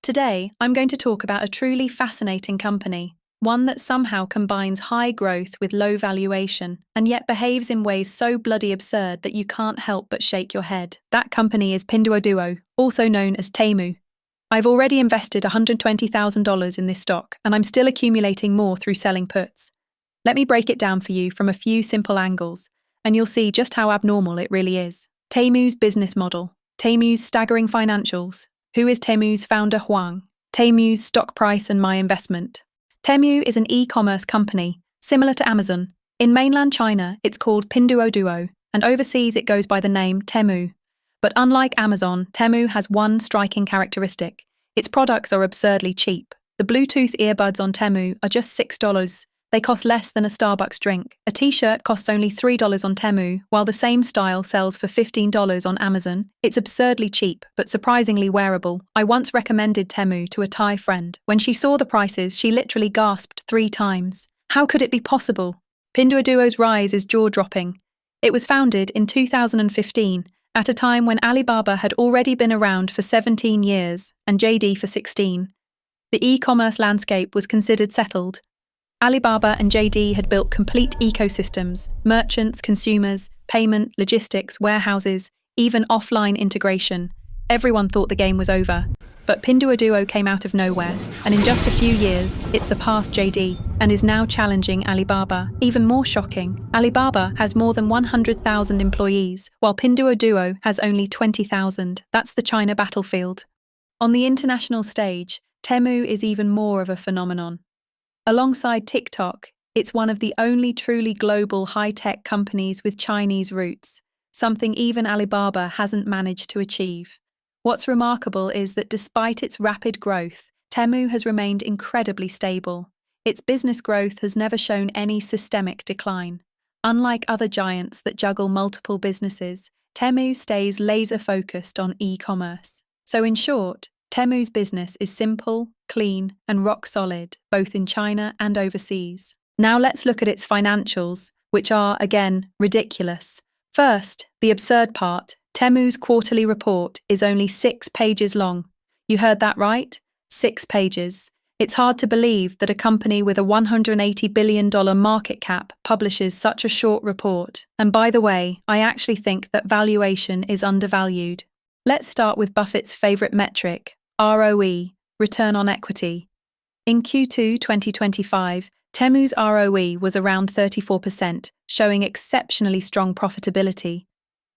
Today, I'm going to talk about a truly fascinating company, one that somehow combines high growth with low valuation, and yet behaves in ways so bloody absurd that you can't help but shake your head. That company is Pinduoduo, also known as TEMU. I've already invested $120,000 in this stock, and I'm still accumulating more through selling puts. Let me break it down for you from a few simple angles, and you'll see just how abnormal it really is. TEMU's business model. TEMU's staggering financials. Who is TEMU's founder Huang? TEMU's stock price and my investment. TEMU is an e-commerce company, similar to Amazon. In mainland China, it's called Pinduoduo, and overseas it goes by the name TEMU. But unlike Amazon, TEMU has one striking characteristic. Its products are absurdly cheap. The Bluetooth earbuds on TEMU are just $6. They cost less than a Starbucks drink. A t-shirt costs only $3 on TEMU, while the same style sells for $15 on Amazon. It's absurdly cheap, but surprisingly wearable. I once recommended TEMU to a Thai friend. When she saw the prices, she literally gasped 3 times. How could it be possible? Pinduoduo's rise is jaw-dropping. It was founded in 2015, at a time when Alibaba had already been around for 17 years and JD for 16. The e-commerce landscape was considered settled. Alibaba and JD had built complete ecosystems: merchants, consumers, payment, logistics, warehouses, even offline integration. Everyone thought the game was over. But Pinduoduo came out of nowhere, and in just a few years, it surpassed JD and is now challenging Alibaba. Even more shocking, Alibaba has more than 100,000 employees, while Pinduoduo has only 20,000. That's the China battlefield. On the international stage, TEMU is even more of a phenomenon. Alongside TikTok, it's one of the only truly global high-tech companies with Chinese roots, something even Alibaba hasn't managed to achieve. What's remarkable is that despite its rapid growth, TEMU has remained incredibly stable. Its business growth has never shown any systemic decline. Unlike other giants that juggle multiple businesses, TEMU stays laser-focused on e-commerce. So in short, TEMU's business is simple, clean, and rock solid, both in China and overseas. Now let's look at its financials, which are, again, ridiculous. First, the absurd part. TEMU's quarterly report is only 6 pages long. You heard that right? 6 pages. It's hard to believe that a company with a $180 billion market cap publishes such a short report. And by the way, I actually think that valuation is undervalued. Let's start with Buffett's favorite metric, ROE, return on equity. In Q2 2025, TEMU's ROE was around 34%, showing exceptionally strong profitability.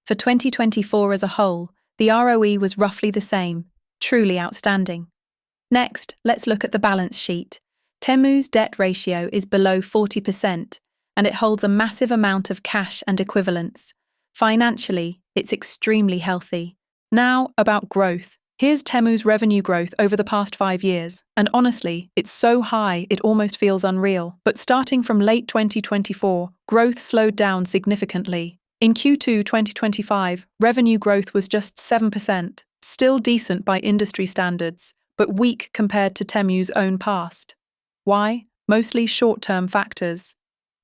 For 2024 as a whole, the ROE was roughly the same, truly outstanding. Next, let's look at the balance sheet. TEMU's debt ratio is below 40%, and it holds a massive amount of cash and equivalents. Financially, it's extremely healthy. Now, about growth. Here's TEMU's revenue growth over the past 5 years, and honestly, it's so high it almost feels unreal. But starting from late 2024, growth slowed down significantly. In Q2 2025, revenue growth was just 7%, still decent by industry standards, but weak compared to TEMU's own past. Why? Mostly short-term factors.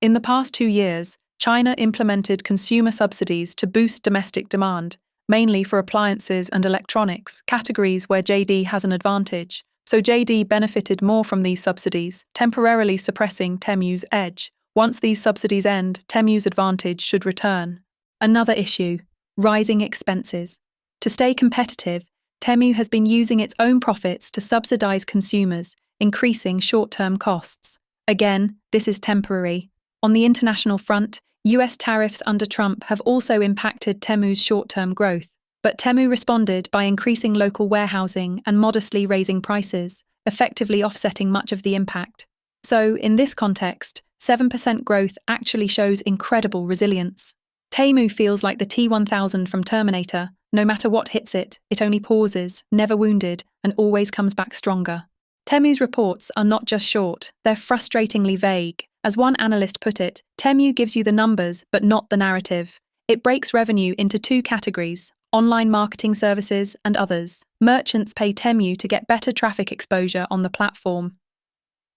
In the past 2 years, China implemented consumer subsidies to boost domestic demand, mainly for appliances and electronics, categories where JD has an advantage. So JD benefited more from these subsidies, temporarily suppressing TEMU's edge. Once these subsidies end, TEMU's advantage should return. Another issue, rising expenses. To stay competitive, TEMU has been using its own profits to subsidize consumers, increasing short-term costs. Again, this is temporary. On the international front, US tariffs under Trump have also impacted TEMU's short-term growth, but TEMU responded by increasing local warehousing and modestly raising prices, effectively offsetting much of the impact. So, in this context, 7% growth actually shows incredible resilience. TEMU feels like the T-1000 from Terminator. No matter what hits it, it only pauses, never wounded, and always comes back stronger. TEMU's reports are not just short, they're frustratingly vague. As one analyst put it, TEMU gives you the numbers, but not the narrative. It breaks revenue into 2 categories, online marketing services and others. Merchants pay TEMU to get better traffic exposure on the platform.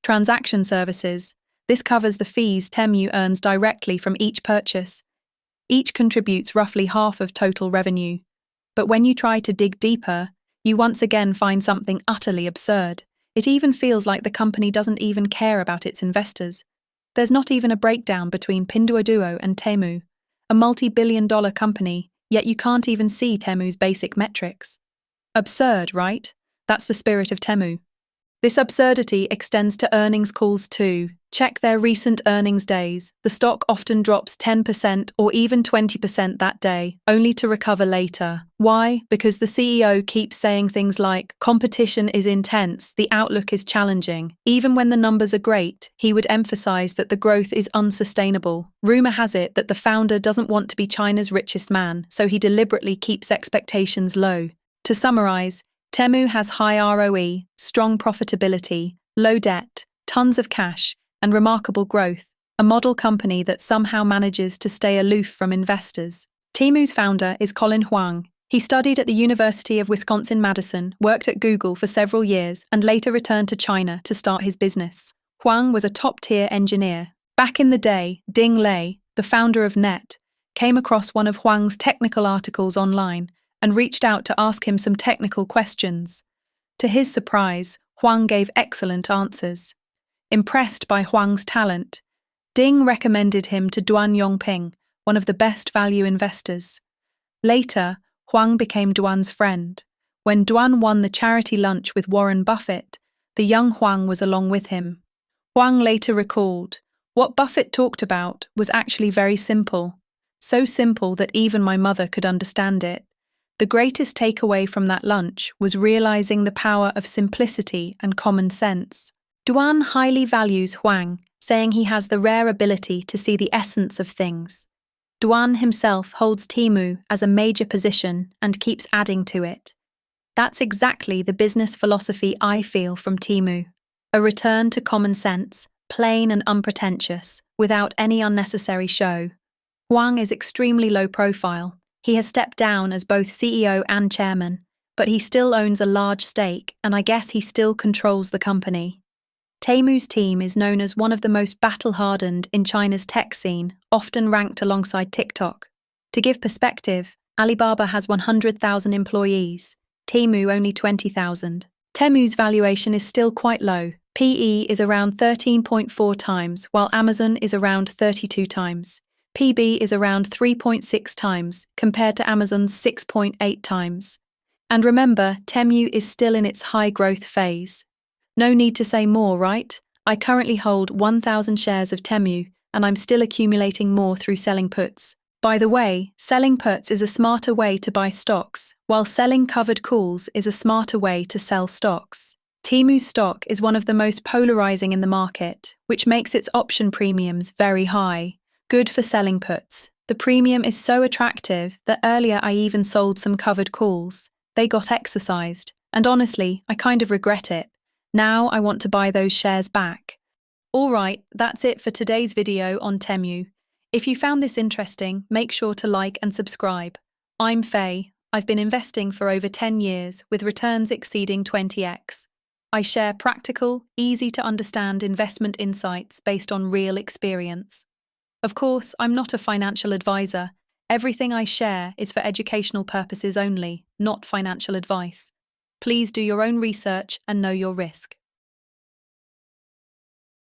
Transaction services. This covers the fees TEMU earns directly from each purchase. Each contributes roughly half of total revenue. But when you try to dig deeper, you once again find something utterly absurd. It even feels like the company doesn't even care about its investors. There's not even a breakdown between Pinduoduo and TEMU, a multi-billion-dollar company, yet you can't even see TEMU's basic metrics. Absurd, right? That's the spirit of TEMU. This absurdity extends to earnings calls too. Check their recent earnings days. The stock often drops 10% or even 20% that day, only to recover later. Why? Because the CEO keeps saying things like, competition is intense, the outlook is challenging. Even when the numbers are great, he would emphasize that the growth is unsustainable. Rumor has it that the founder doesn't want to be China's richest man, so he deliberately keeps expectations low. To summarize, TEMU has high ROE, strong profitability, low debt, tons of cash, and remarkable growth, a model company that somehow manages to stay aloof from investors. TEMU's founder is Colin Huang. He studied at the University of Wisconsin-Madison, worked at Google for several years, and later returned to China to start his business. Huang was a top-tier engineer. Back in the day, Ding Lei, the founder of Net, came across one of Huang's technical articles online and reached out to ask him some technical questions. To his surprise, Huang gave excellent answers. Impressed by Huang's talent, Ding recommended him to Duan Yongping, one of the best value investors. Later, Huang became Duan's friend. When Duan won the charity lunch with Warren Buffett, the young Huang was along with him. Huang later recalled, "What Buffett talked about was actually very simple, so simple that even my mother could understand it. The greatest takeaway from that lunch was realizing the power of simplicity and common sense." Duan highly values Huang, saying he has the rare ability to see the essence of things. Duan himself holds TEMU as a major position and keeps adding to it. That's exactly the business philosophy I feel from TEMU. A return to common sense, plain and unpretentious, without any unnecessary show. Huang is extremely low profile. He has stepped down as both CEO and chairman, but he still owns a large stake, and I guess he still controls the company. TEMU's team is known as one of the most battle-hardened in China's tech scene, often ranked alongside TikTok. To give perspective, Alibaba has 100,000 employees, TEMU only 20,000. TEMU's valuation is still quite low. PE is around 13.4 times, while Amazon is around 32 times. PB is around 3.6 times, compared to Amazon's 6.8 times. And remember, TEMU is still in its high-growth phase. No need to say more, right? I currently hold 1,000 shares of TEMU, and I'm still accumulating more through selling puts. By the way, selling puts is a smarter way to buy stocks, while selling covered calls is a smarter way to sell stocks. TEMU's stock is one of the most polarizing in the market, which makes its option premiums very high. Good for selling puts. The premium is so attractive that earlier I even sold some covered calls. They got exercised, and honestly, I kind of regret it. Now I want to buy those shares back. Alright, that's it for today's video on TEMU. If you found this interesting, make sure to like and subscribe. I'm Faye. I've been investing for over 10 years with returns exceeding 20x. I share practical, easy-to-understand investment insights based on real experience. Of course, I'm not a financial advisor. Everything I share is for educational purposes only, not financial advice. Please do your own research and know your risk.